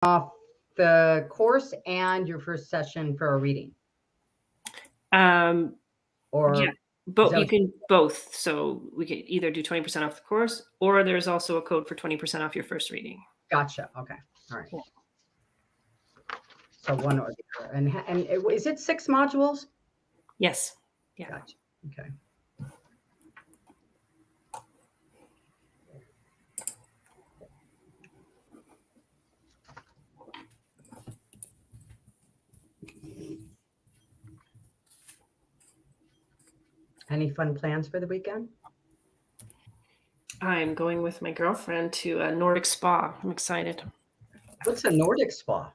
off the course and your first session for a reading? Or Yeah, but you can both. So we could either do 20% off the course, or there's also a code for 20% off your first reading. Gotcha. Okay. All right. Yeah. So one or the other. And is it 6 modules? Yes. Yeah. Gotcha. Okay. Any fun plans for the weekend? I'm going with my girlfriend to a Nordic spa. I'm excited. What's a Nordic spa?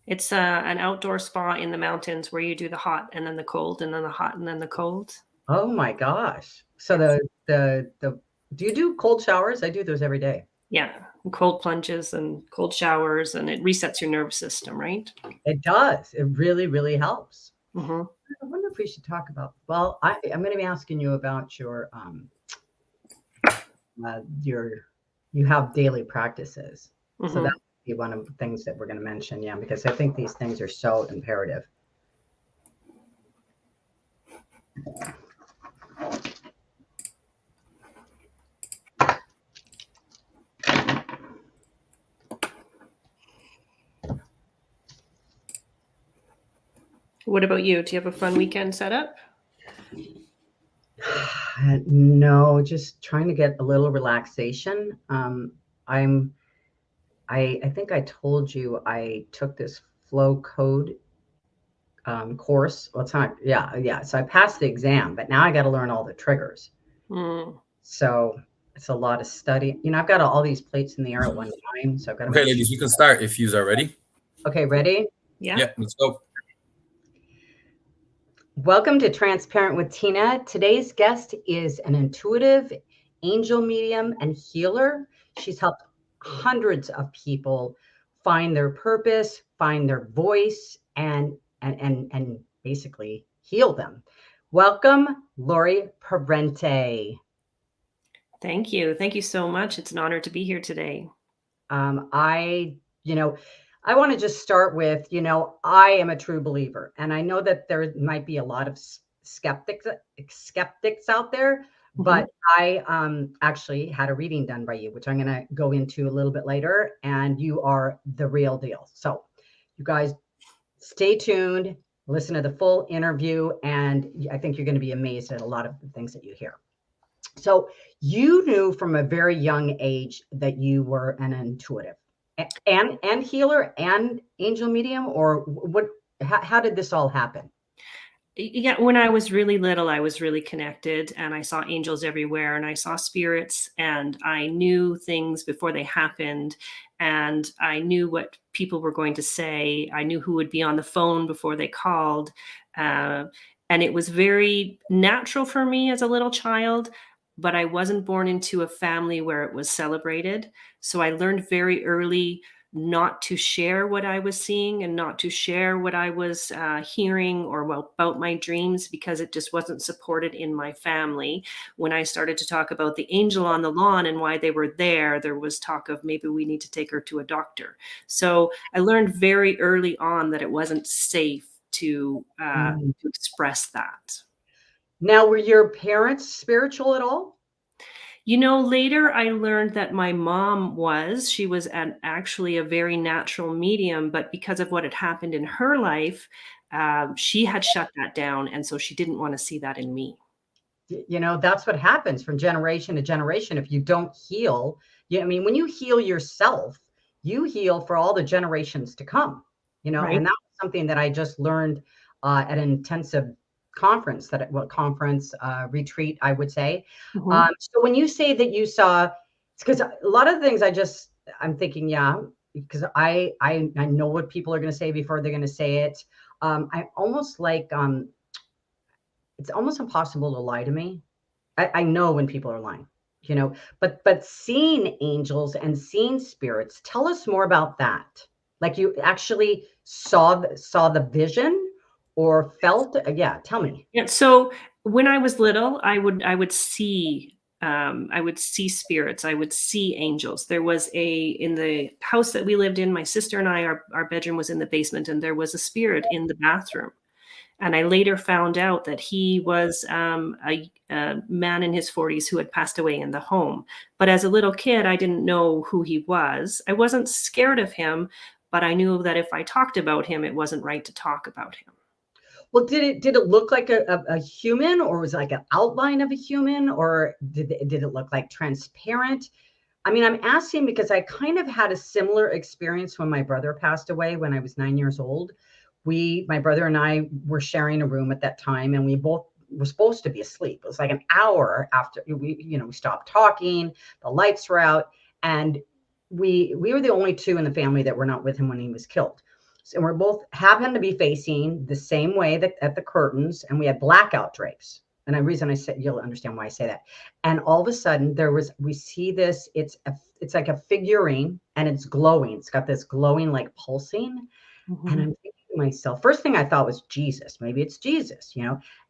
It's an outdoor spa in the mountains where you do the hot and then the cold and then the hot and then the cold. Oh my gosh. So Yes. the do you do cold showers? I do those every day. Yeah, and cold plunges and cold showers, and it resets your nervous system, right? It does. It really, really helps. Mm-hmm. I wonder if we should talk about, well, I'm going to be asking you about you have daily practices. Mm-hmm. So that would be one of the things that we're going to mention. Yeah, because I think these things are so imperative. What about you? Do you have a fun weekend set up? No, just trying to get a little relaxation. I think I told you I took this flow code course. Well, it's not, yeah. So I passed the exam, but now I got to learn all the triggers. So it's a lot of study. I've got all these plates in the air at one time. So I've got to. Okay, ladies, you can start if you are ready. Okay, ready? Yeah, let's go. Welcome to Transparent with Tina. Today's guest is an intuitive angel medium and healer. She's helped hundreds of people find their purpose, find their voice, and basically heal them. Welcome, Lori Parente. Thank you. Thank you so much. It's an honor to be here today. I want to just start with, I am a true believer, and I know that there might be a lot of skeptics out there, but I actually had a reading done by you, which I'm going to go into a little bit later, and you are the real deal. So you guys stay tuned, listen to the full interview, and I think you're going to be amazed at a lot of the things that you hear. So you knew from a very young age that you were an intuitive and healer and angel medium, or what? How did this all happen? Yeah, when I was really little, I was really connected, and I saw angels everywhere, and I saw spirits, and I knew things before they happened, and I knew what people were going to say. I knew who would be on the phone before they called, and it was very natural for me as a little child. But I wasn't born into a family where it was celebrated. So I learned very early not to share what I was seeing and not to share what I was hearing or about my dreams, because it just wasn't supported in my family. When I started to talk about the angel on the lawn and why they were there was talk of maybe we need to take her to a doctor. So I learned very early on that it wasn't safe to express that. Now, were your parents spiritual at all? Later I learned that my mom she was actually a very natural medium, but because of what had happened in her life, she had shut that down. And so she didn't want to see that in me. That's what happens from generation to generation. If you don't heal, when you heal yourself, you heal for all the generations to come, Right. And that was something that I just learned at an intensive retreat, I would say. So when you say that you saw, because a lot of the things I'm thinking, yeah, because I know what people are going to say before they're going to say it. I almost like, it's almost impossible to lie to me. I know when people are lying, but seeing angels and seeing spirits, tell us more about that. Like you actually saw the vision or felt? Yeah, tell me. Yeah. So when I was little, I would see I would see spirits. I would see angels. There was in the house that we lived in, my sister and I, our bedroom was in the basement, and there was a spirit in the bathroom. And I later found out that he was a man in his 40s who had passed away in the home. But as a little kid, I didn't know who he was. I wasn't scared of him, but I knew that if I talked about him, it wasn't right to talk about him. Well, did it look like a human, or was it like an outline of a human, or did it look like transparent? I mean, I'm asking because I kind of had a similar experience when my brother passed away when I was 9 years old. My brother and I were sharing a room at that time, and we both were supposed to be asleep. It was like an hour after we stopped talking, the lights were out, and we were the only two in the family that were not with him when he was killed. So we're both happened to be facing the same way that at the curtains, and we had blackout drapes. And the reason I said, you'll understand why I say that. And all of a sudden we see this, it's like a figurine, and it's glowing. It's got this glowing, like pulsing. Mm-hmm. And I'm thinking to myself, first thing I thought was Jesus. Maybe it's Jesus,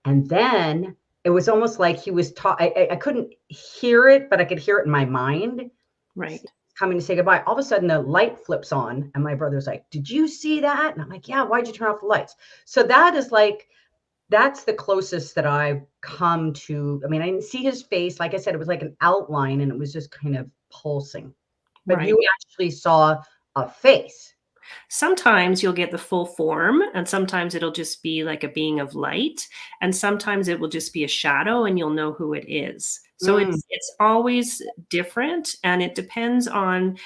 And then it was almost like he was I couldn't hear it, but I could hear it in my mind. Right. Coming to say goodbye. All of a sudden the light flips on, and my brother's like, "Did you see that?" And I'm like, "Yeah, why'd you turn off the lights?" So that's the closest that I've come to. I mean, I didn't see his face. Like I said, it was like an outline, and it was just kind of pulsing. But Right. you actually saw a face. Sometimes you'll get the full form, and sometimes it'll just be like a being of light, and sometimes it will just be a shadow, and you'll know who it is. So it's always different, and it depends on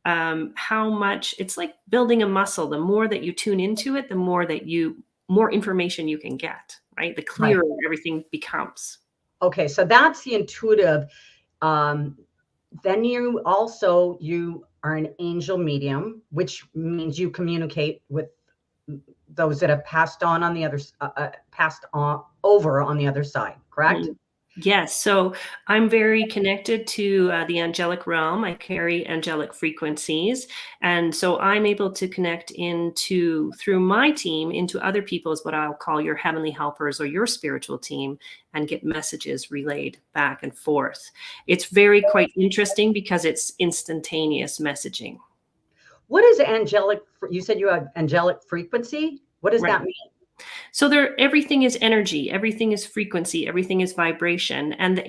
how much. It's like building a muscle. The more that you tune into it, the more information you can get, right? The clearer everything becomes. Okay, so that's the intuitive. Then you are an angel medium, which means you communicate with those that have passed on the other, passed on over on the other side, correct? Yes. So I'm very connected to the angelic realm. I carry angelic frequencies. And so I'm able to connect through my team, into other people's, what I'll call your heavenly helpers or your spiritual team, and get messages relayed back and forth. It's quite interesting because it's instantaneous messaging. What is angelic? You said you have angelic frequency. What does that mean? So everything is energy, everything is frequency, everything is vibration. And the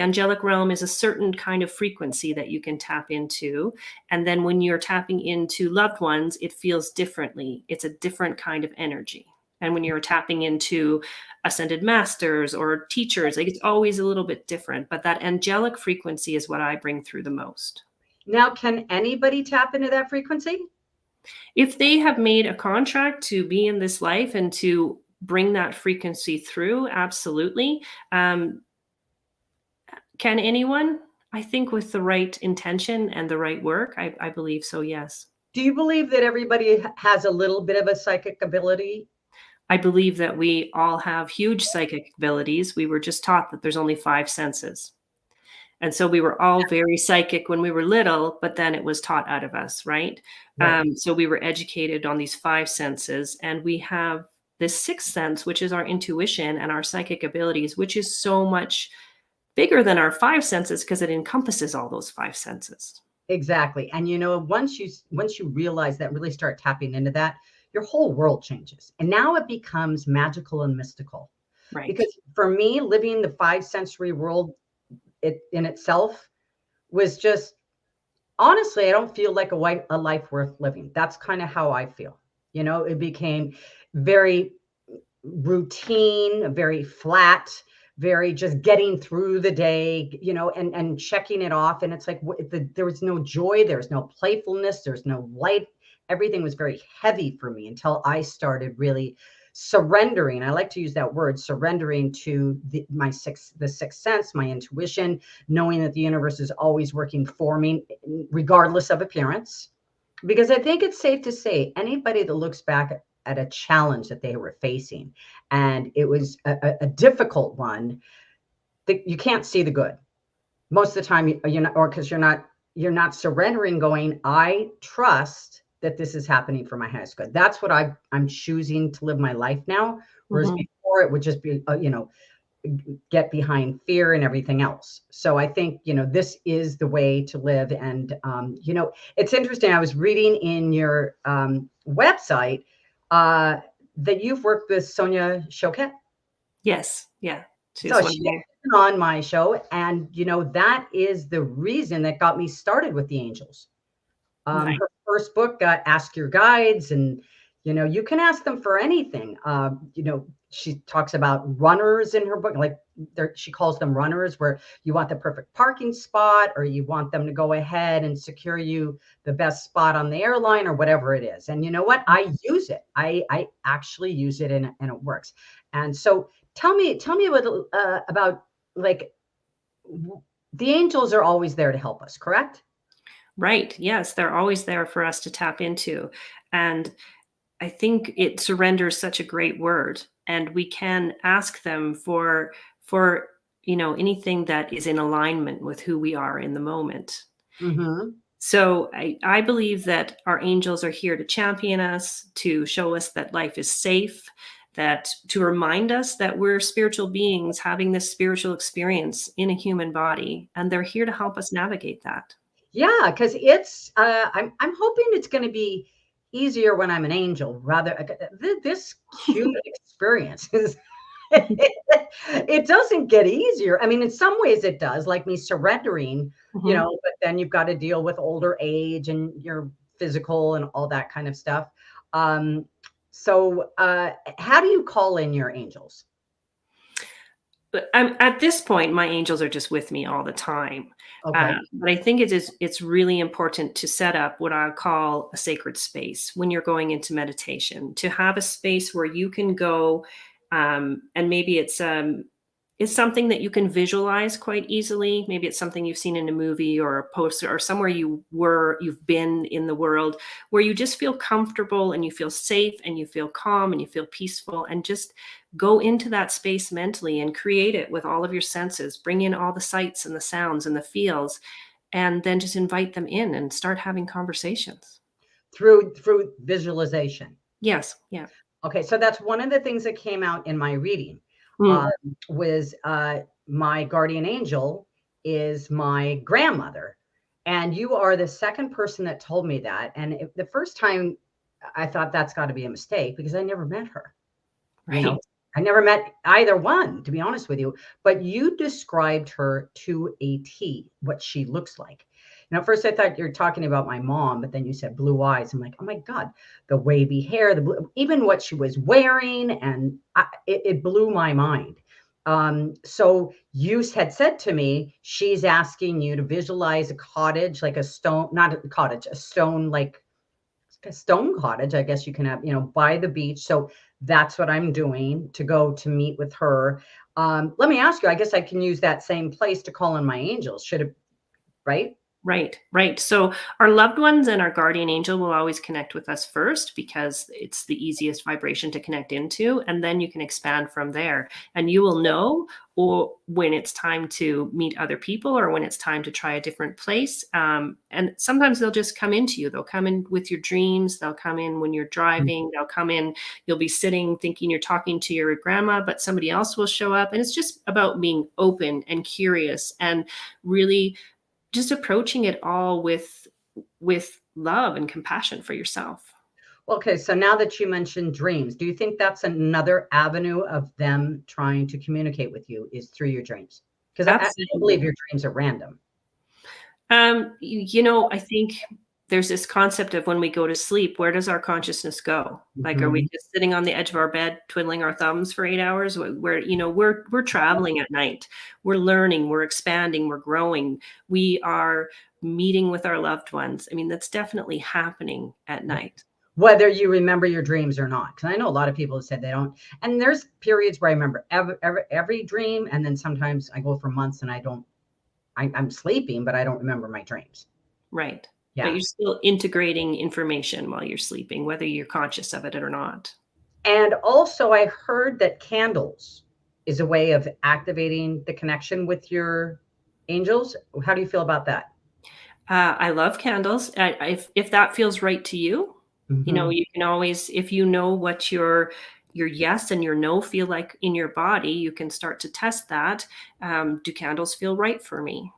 angelic realm is a certain kind of frequency that you can tap into. And then when you're tapping into loved ones, it feels differently. It's a different kind of energy. And when you're tapping into ascended masters or teachers, it's always a little bit different. But that angelic frequency is what I bring through the most. Now, can anybody tap into that frequency? If they have made a contract to be in this life and to bring that frequency through, absolutely. Can anyone? I think with the right intention and the right work, I believe so, yes. Do you believe that everybody has a little bit of a psychic ability? I believe that we all have huge psychic abilities. We were just taught that there's only 5 senses. And so we were all very psychic when we were little, but then it was taught out of us, right? So we were educated on these 5 senses, and we have this 6th sense, which is our intuition and our psychic abilities, which is so much bigger than our 5 senses because it encompasses all those 5 senses. Exactly. And once you realize that, really start tapping into that, your whole world changes. And now it becomes magical and mystical. Right. Because for me, living the 5 sensory world, it in itself was just, honestly, I don't feel like a life worth living. That's kind of how I feel. It became very routine, very flat, very just getting through the day, and checking it off. And it's like there was no joy, there's no playfulness, there's no light. Everything was very heavy for me until I started really surrendering. I like to use that word, surrendering to the sixth sense, my intuition, knowing that the universe is always working for me, regardless of appearance. Because I think it's safe to say anybody that looks back at a challenge that they were facing, and it was a difficult one, that you can't see the good most of the time, or because you're not surrendering, going, I trust that this is happening for my highest good. That's what I'm choosing to live my life now. Whereas before it would just be, get behind fear and everything else. So I think, this is the way to live. And, it's interesting. I was reading in your website uh, that you've worked with Sonia Choquette. Yes. Yeah. She's So one of she's my been on my show. And, that is the reason that got me started with the angels. nice. Her first book, Ask Your Guides, and you can ask them for anything. She talks about runners in her book, like she calls them runners, where you want the perfect parking spot, or you want them to go ahead and secure you the best spot on the airline, or whatever it is. And you know what? I use it. I actually use it, and it works. And so, tell me about, like, the angels are always there to help us, correct? Right. Yes. They're always there for us to tap into. And I think it surrender is such a great word. And we can ask them for anything that is in alignment with who we are in the moment. Mm-hmm. So I believe that our angels are here to champion us, to show us that life is safe, that to remind us that we're spiritual beings having this spiritual experience in a human body, and they're here to help us navigate that. Yeah, because it's I'm hoping it's going to be easier when I'm an angel. Rather, this human experience is it doesn't get easier. I mean, in some ways it does, like me surrendering, Mhm. but then you've got to deal with older age and your physical and all that kind of stuff. Um, so, how do you call in your angels? But at this point, my angels are just with me all the time. Okay. But I think it's really important to set up what I call a sacred space when you're going into meditation, to have a space where you can go, and maybe it's something that you can visualize quite easily. Maybe it's something you've seen in a movie or a poster or somewhere you've been in the world, where you just feel comfortable and you feel safe and you feel calm and you feel peaceful, and just go into that space mentally and create it with all of your senses. Bring in all the sights and the sounds and the feels, and then just invite them in and start having conversations. Through visualization. Yes. Yeah. Okay, so that's one of the things that came out in my reading, um, Mm. was my guardian angel is my grandmother, and you are the second person that told me that. And the first time, I thought that's got to be a mistake because I never met her. You know, Right. I never met either one, to be honest with you. But you described her to a T, what she looks like. At first I thought you're talking about my mom, but then you said blue eyes. I'm like, oh my God, the wavy hair, the blue, even what she was wearing, and it blew my mind. So you had said to me, she's asking you to visualize a cottage, like a stone, not a cottage, a stone, like a stone cottage, I guess you can have, by the beach. So that's what I'm doing to go to meet with her. Let me ask you, I guess I can use that same place to call in my angels. Should it, right? Right, right. So our loved ones and our guardian angel will always connect with us first because it's the easiest vibration to connect into. And then you can expand from there. And you will know or when it's time to meet other people or when it's time to try a different place. And sometimes they'll just come into you. They'll come in with your dreams. They'll come in when you're driving. They'll come in. You'll be sitting thinking you're talking to your grandma, but somebody else will show up. And it's just about being open and curious and really just approaching it all with love and compassion for yourself. Okay, so now that you mentioned dreams, do you think that's another avenue of them trying to communicate with you is through your dreams? Because I don't believe Absolutely. your dreams are random. I think there's this concept of when we go to sleep, where does our consciousness go? Like, are we Mhm. just sitting on the edge of our bed twiddling our thumbs for 8 hours? We're traveling at night. We're learning, we're expanding, we're growing. We are meeting with our loved ones. I mean, that's definitely happening at night. Whether you remember your dreams or not. Because I know a lot of people have said they don't. And there's periods where I remember every dream. And then sometimes I go for months and I don't, I'm sleeping, but I don't remember my dreams. Right. But Yeah. you're still integrating information while you're sleeping, whether you're conscious of it or not. And also, I heard that candles is a way of activating the connection with your angels. How do you feel about that? I love candles. If that feels right to you, Mhm. you can always, if you know what your your yes and your no feel like in your body, you can start to test that. Do candles feel right for me?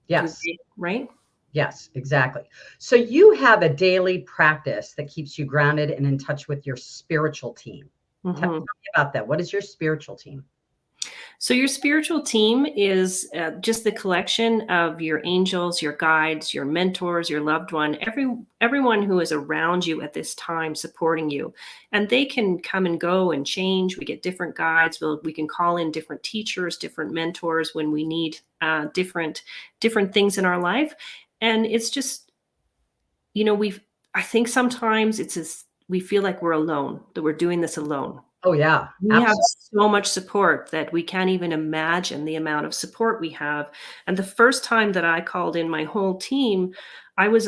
Yes. Right? Yes, exactly. So you have a daily practice that keeps you grounded and in touch with your spiritual team. Tell Mhm. me about that. What is your spiritual team? So your spiritual team is just the collection of your angels, your guides, your mentors, your loved one, everyone who is around you at this time supporting you. And they can come and go and change. We get different guides. We can call in different teachers, different mentors when we need different things in our life. And it's just, we've I think sometimes we feel like we're alone, that we're doing this alone. Oh yeah, We have absolutely. so much support that we can't even imagine the amount of support we have. And the first time that I called in my whole team, I was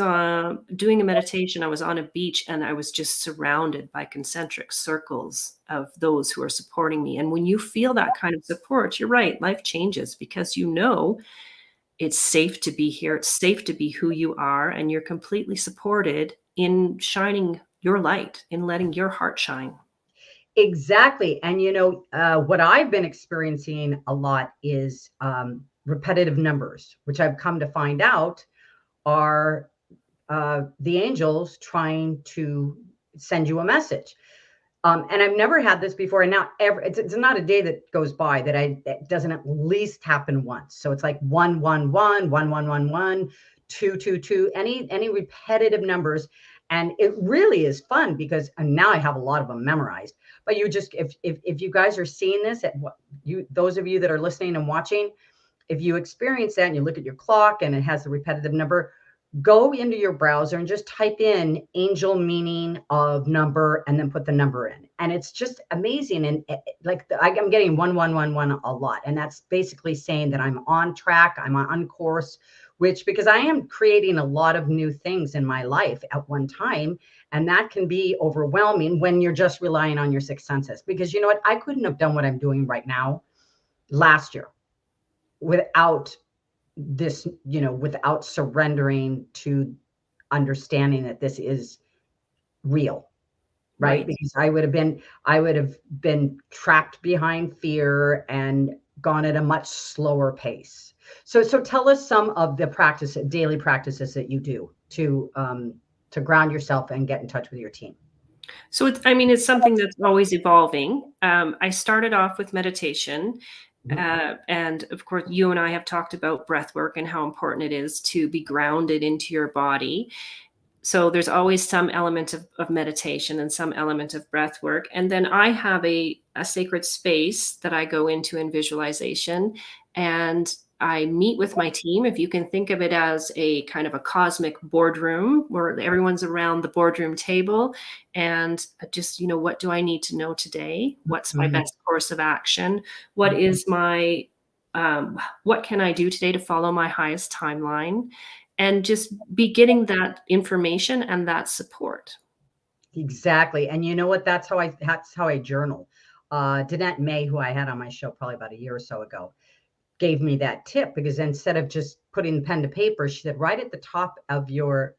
doing a meditation. I was on a beach and I was just surrounded by concentric circles of those who are supporting me. And when you feel that kind of support, you're right, life changes because it's safe to be here. It's safe to be who you are. And you're completely supported in shining your light, in letting your heart shine. Exactly. And what I've been experiencing a lot is repetitive numbers, which I've come to find out are the angels trying to send you a message. And I've never had this before. And now it's not a day that goes by that doesn't at least happen once. So it's like 111, 1111, 222, any repetitive numbers. And it really is fun because and now I have a lot of them memorized. But you just if you guys are seeing this at what those of you that are listening and watching, if you experience that and you look at your clock and it has the repetitive number, go into your browser and just type in angel meaning of number and then put the number in. And it's just amazing. And I'm getting 1111 a lot. And that's basically saying that I'm on track, I'm on course, which because I am creating a lot of new things in my life at one time. And that can be overwhelming when you're just relying on your sixth senses. Because you know what? I couldn't have done what I'm doing right now last year without without surrendering to understanding that this is real, right? Right. Because I would have been trapped behind fear and gone at a much slower pace. So tell us some of the daily practices that you do to ground yourself and get in touch with your team. So it's something that's always evolving. I started off with meditation. Mhm. And of course, you and I have talked about breath work and how important it is to be grounded into your body. So there's always some element of meditation and some element of breath work. And then I have a sacred space that I go into in visualization. And I meet with my team. If you can think of it as a kind of a cosmic boardroom where everyone's around the boardroom table and just, what do I need to know today? What's my Mhm. best course of action? What is what can I do today to follow my highest timeline? And just be getting that information and that support. Exactly. And you know what? That's how I journal. Danette May, who I had on my show probably about a year or so ago, gave me that tip because instead of just putting pen to paper, she said, write at the top of your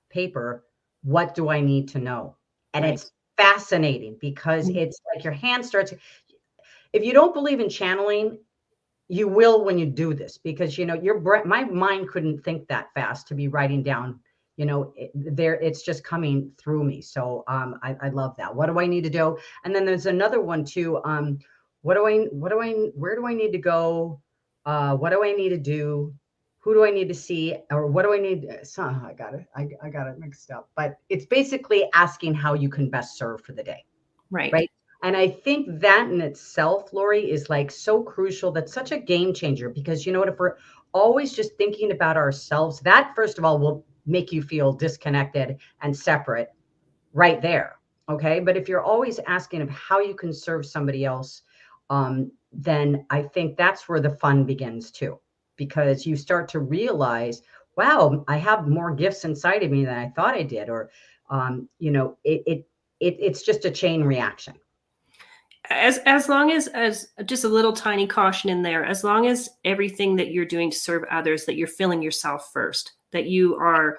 paper, what do I need to know? And Right. it's fascinating because Mhm. it's like your hand starts. If you don't believe in channeling, you will when you do this because my mind couldn't think that fast to be writing down. It's just coming through me. So I love that. What do I need to do? And then there's another one too. Where do I need to go? What do I need to do? Who do I need to see? Or what do I need? I got it mixed up. But it's basically asking how you can best serve for the day. Right. Right. And I think that in itself, Lori, is like so crucial. That's such a game changer because you know what? If we're always just thinking about ourselves, that first of all will make you feel disconnected and separate right there. Okay. But if you're always asking of how you can serve somebody else, then I think that's where the fun begins too, because you start to realize, wow, I have more gifts inside of me than I thought I did. Or, it's just a chain reaction. As long as just a little tiny caution in there, as long as everything that you're doing to serve others, that you're filling yourself first, that you are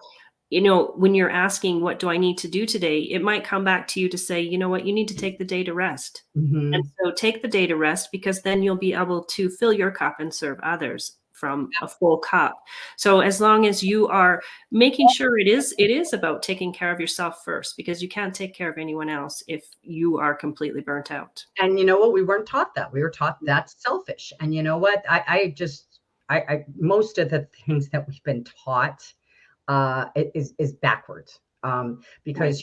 when you're asking, what do I need to do today? It might come back to you to say, you know what, you need to take the day to rest. And Mhm. so take the day to rest, because then you'll be able to fill your cup and serve others from a full cup. So as long as you are making sure it is about taking care of yourself first, because you can't take care of anyone else if you are completely burnt out. And you know what? We weren't taught that. We were taught that's selfish. And you know what? I most of the things that we've been taught is backwards. Right. Because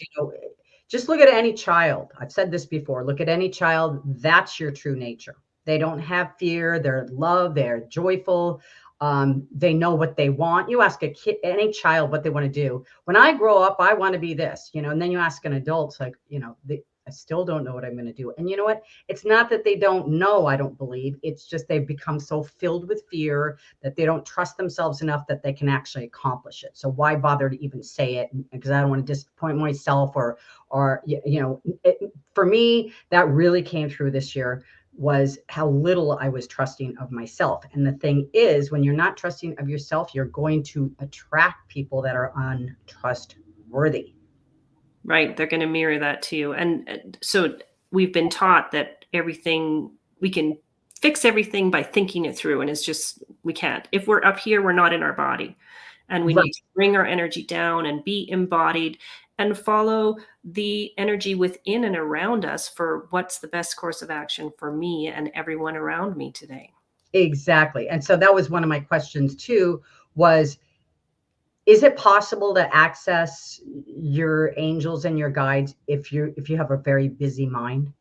just look at any child. I've said this before. Look at any child. That's your true nature. They don't have fear. They're love. They're joyful. They know what they want. You ask a kid, any child, what they want to do. When I grow up, I want to be this, and then you ask an adult, like, I still don't know what I'm going to do. And you know what? It's not that they don't know, I don't believe. It's just they've become so filled with fear that they don't trust themselves enough that they can actually accomplish it. So why bother to even say it? Because I don't want to disappoint myself for me, that really came through this year was how little I was trusting of myself. And the thing is, when you're not trusting of yourself, you're going to attract people that are untrustworthy. Right. They're going to mirror that to you. And so we've been taught that we can fix everything by thinking it through. And it's just, we can't. If we're up here, we're not in our body. And we need Right. to bring our energy down and be embodied and follow the energy within and around us for what's the best course of action for me and everyone around me today. Exactly. And so that was one of my questions too, was, is it possible to access your angels and your guides if you have a very busy mind?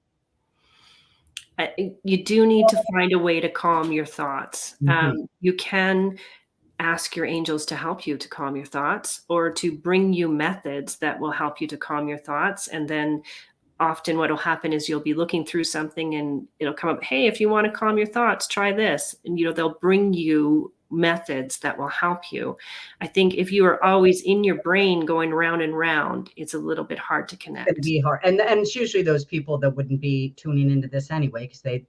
You do need to find a way to calm your thoughts. Mhm. You can ask your angels to help you to calm your thoughts, or to bring you methods that will help you to calm your thoughts. And then often what will happen is you'll be looking through something and it'll come up, hey, if you want to calm your thoughts, try this. And they'll bring you methods that will help you. I think if you are always in your brain going round and round, it's a little bit hard to Going to connect. be hard. And it's usually those people that wouldn't be tuning into this anyway, because they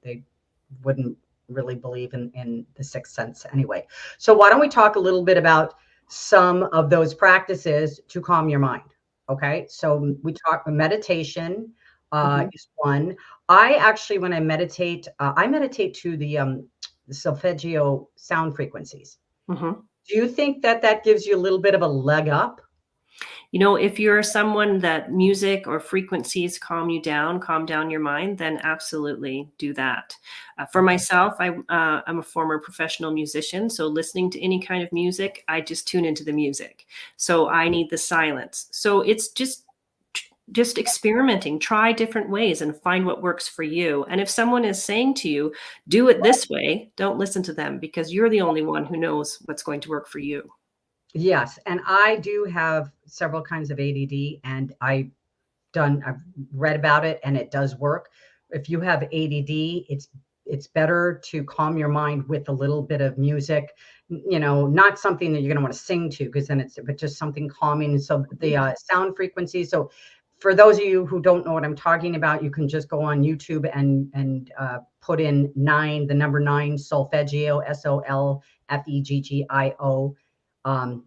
wouldn't really believe in the sixth sense anyway. So why don't we talk a little bit about some of those practices to calm your mind? Okay. So we talk meditation Mhm, is one. I actually, when I meditate to the solfeggio sound frequencies. mhm. Do you think that that gives you a little bit of a leg up? If you're someone that music or frequencies calm down your mind, then absolutely do that. For Okay. myself, I'm a former professional musician, so listening to any kind of music, I just tune into the music. So I need the silence. So it's just experimenting, try different ways and find what works for you. And if someone is saying to you, do it this way, don't listen to them, because you're the only one who knows what's going to work for you. Yes, and I do have several kinds of ADD, and I've read about it, and it does work. If you have ADD, it's better to calm your mind with a little bit of music, not something that you're going to want to sing to, because then but just something calming. So the sound frequency. So for those of you who don't know what I'm talking about, you can just go on YouTube and put in the number nine, solfeggio, SOLFEGGIO, um,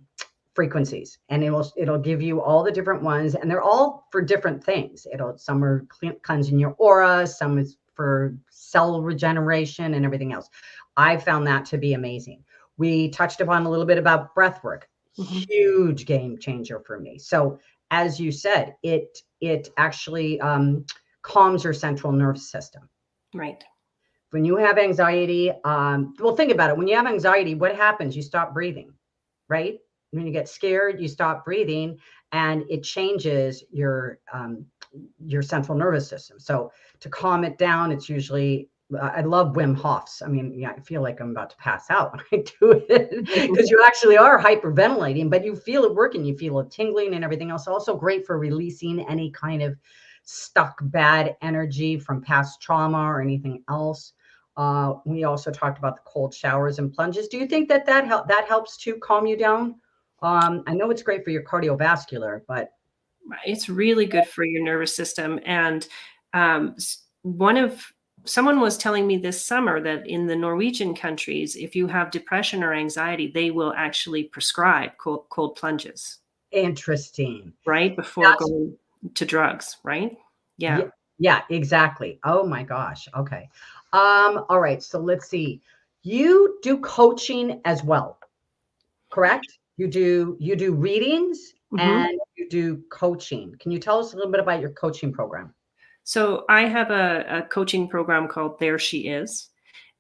frequencies, and it'll give you all the different ones, and they're all for different things. Some are cleansing your aura, some is for cell regeneration and everything else. I found that to be amazing. We touched upon a little bit about breath work. Mhm. Huge game changer for me. So as you said, it actually calms your central nervous system. Right. When you have anxiety, well, think about it. When you have anxiety, what happens? You stop breathing, right? When you get scared, you stop breathing, and it changes your central nervous system. So to calm it down, it's usually I love Wim Hof's. I mean, yeah, I feel like I'm about to pass out when I do it because you actually are hyperventilating, but you feel it working. You feel it tingling and everything else. Also great for releasing any kind of stuck bad energy from past trauma or anything else. We also talked about the cold showers and plunges. Do you think that helps to calm you down? I know it's great for your cardiovascular, but It's really good for your nervous system. And one of someone was telling me this summer that in the Norwegian countries, if you have depression or anxiety, they will actually prescribe cold plunges. Interesting. right? Before That's going to drugs, right? yeah, Yeah. yeah, exactly. Oh my gosh. Okay. All right. So let's see. You do coaching as well, correct? You do readings Mhm. and you do coaching. Can you tell us a little bit about your coaching program? So I have a coaching program called There She Is.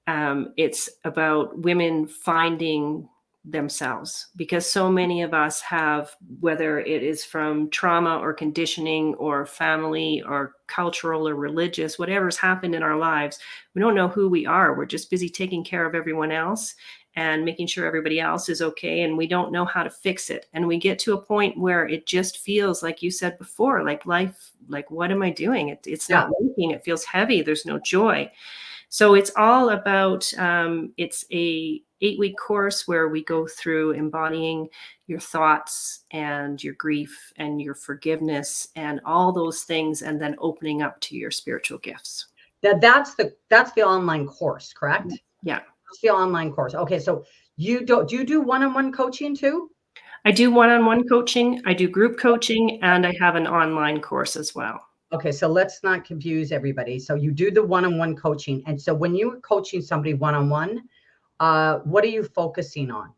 It's about women finding themselves because so many of us have, whether it is from trauma or conditioning or family or cultural or religious, whatever's happened in our lives, we don't know who we are. We're just busy taking care of everyone else and making sure everybody else is okay. And we don't know how to fix it. And we get to a point where it just feels, like you said before, like life, like, what am I doing? It's Yeah. not working. It feels heavy. There's no joy. So it's all about, it's a 8-week course where we go through embodying your thoughts and your grief and your forgiveness and all those things, and then opening up to your spiritual gifts. That's the online course, correct? Yeah. That's the online course. Okay, so do you do one-on-one coaching too? I do one-on-one coaching, I do group coaching, and I have an online course as well. Okay, so let's not confuse everybody. So you do the one-on-one coaching, and so when you are coaching somebody one-on-one, what are you focusing on?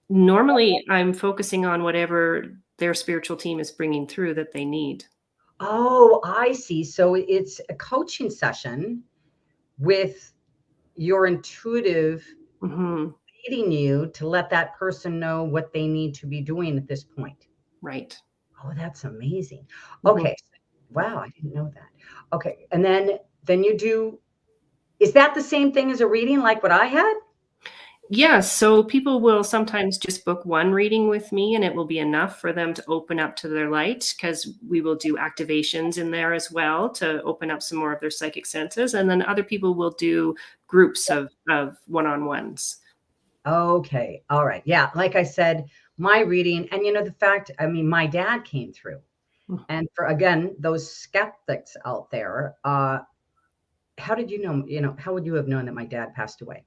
Normally, I'm focusing on whatever their spiritual team is bringing through that they need. Oh, I see. So it's a coaching session with your intuitive Mhm. leading you to let that person know what they need to be doing at this point. Right. Oh, that's amazing. Mhm. Okay. Wow, I didn't know that. Okay. And then you do, is that the same thing as a reading like what I had? Yes, so people will sometimes just book one reading with me, and it will be enough for them to open up to their light, because we will do activations in there as well to open up some more of their psychic senses. And then other people will do groups of one-on-ones. Okay. All right. Yeah. Like I said, my reading, and the fact, I mean, my dad came through. Mm. And for again, those skeptics out there, how did you know, how would you have known that my dad passed away?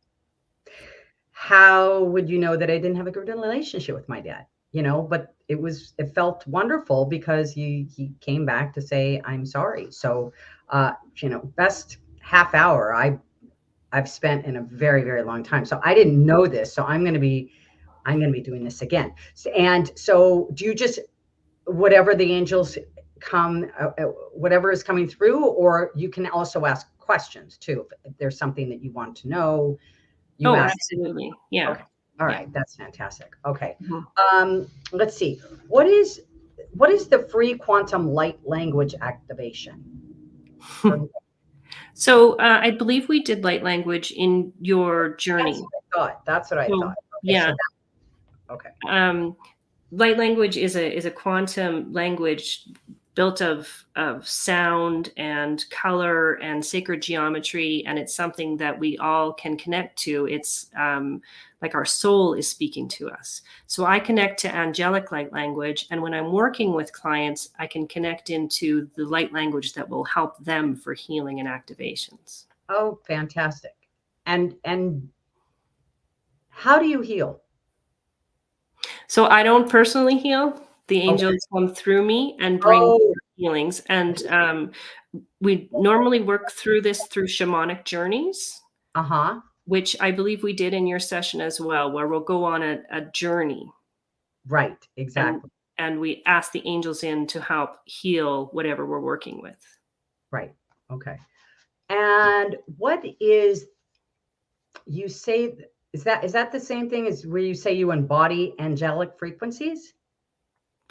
How would you know that I didn't have a good relationship with my dad? But it felt wonderful because he came back to say, I'm sorry. So best half hour I've spent in a very, very long time. So I didn't know this. So I'm gonna be doing this again. And so do you just whatever the angels come, whatever is coming through, or you can also ask questions too. If there's something that you want to know, you Oh, ask. absolutely. Yeah. Okay. All Yeah. right. That's fantastic. Okay. Mhm. Let's see. What is the free quantum light language activation? For So, I believe we did light language in your that's journey. what I thought. That's what I So, thought. Okay. So yeah, that, okay. um, light language is a quantum language built of sound and color and sacred geometry, and it's something that we all can connect to. It's like our soul is speaking to us. So I connect to angelic light language, and when I'm working with clients, I can connect into the light language that will help them for healing and activations. Oh, fantastic. And how do you heal? So I don't personally heal. The Okay. angels come through me and bring Oh, healings. And we normally work through this through shamanic journeys, uh-huh. which I believe we did in your session as well, where we'll go on a journey, Right. and Exactly. we ask the angels in to help heal whatever we're working with. Right. Okay. And what is you say is that the same thing as where you say you embody angelic frequencies?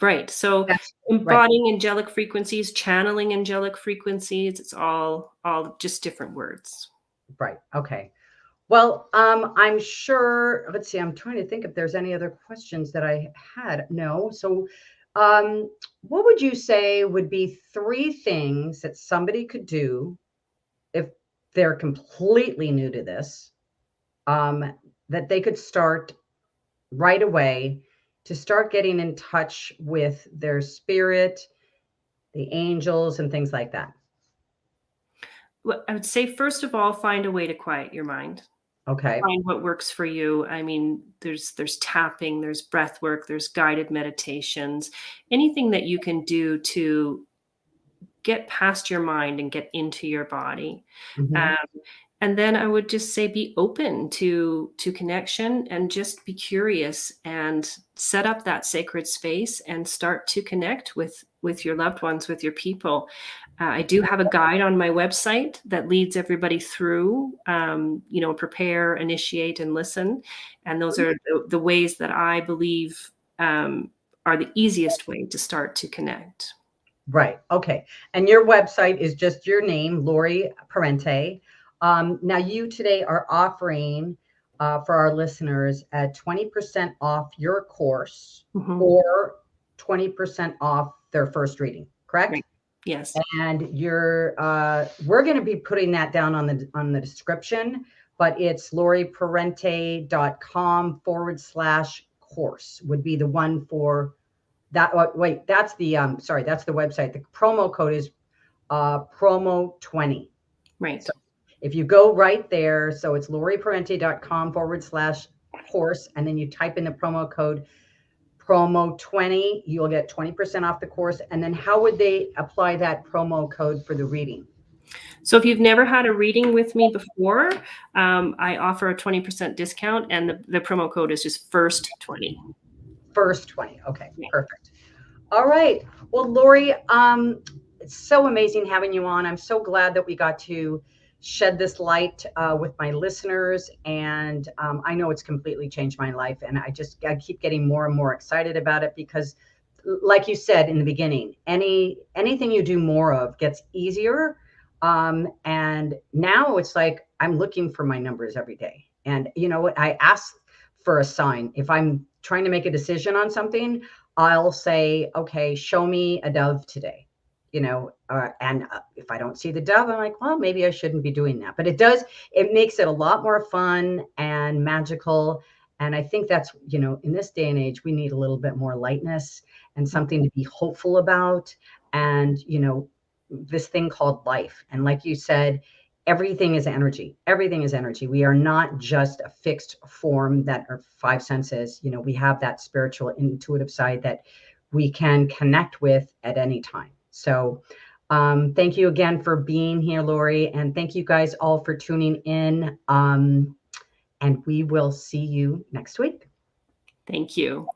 Right. So That's right. embodying angelic frequencies, channeling angelic frequencies, it's all just different words. Right. Okay. Well, I'm sure, let's see, I'm trying to think if there's any other questions that I had. No. So, what would you say would be three things that somebody could do if they're completely new to this, um, that they could start right away to start getting in touch with their spirit, the angels, and things like that? Well, I would say, first of all, find a way to quiet your mind. Okay. Find what works for you. I mean, there's tapping, there's breath work, there's guided meditations, anything that you can do to get past your mind and get into your body. Mhm. Um, and then I would just say be open to connection and just be curious and set up that sacred space and start to connect with your loved ones, with your people. I do have a guide on my website that leads everybody through, prepare, initiate, and listen. And those are the ways that I believe are the easiest way to start to connect. Right. Okay. And your website is just your name, Lori Parente. Now, you today are offering for our listeners 20% off your course Mhm. or 20% off their first reading, correct? Right. Yes. And we're going to be putting that down on the description, but it's loriparente.com/course would be the one for that. Wait, that's the that's the website. The promo code is promo 20. Right. So if you go right there, so it's loriparente.com/course, and then you type in the promo code promo 20, you'll get 20% off the course. And then how would they apply that promo code for the reading? So if you've never had a reading with me before, I offer a 20% discount, and the promo code is just first 20. First 20. Okay, perfect. All right. Well, Lori, it's so amazing having you on. I'm so glad that we got to shed this light with my listeners. And I know it's completely changed my life. And I keep getting more and more excited about it because, like you said in the beginning, anything you do more of gets easier. And now it's like I'm looking for my numbers every day. And you know what? I ask for a sign. If I'm trying to make a decision on something, I'll say, okay, show me a dove today, and if I don't see the dove, I'm like, well, maybe I shouldn't be doing that. But it makes it a lot more fun and magical. And I think that's, in this day and age, we need a little bit more lightness and something to be hopeful about. And, this thing called life. And like you said, everything is energy. Everything is energy. We are not just a fixed form that are five senses. We have that spiritual, intuitive side that we can connect with at any time. So thank you again for being here, Lori. And thank you guys all for tuning in. And we will see you next week. Thank you.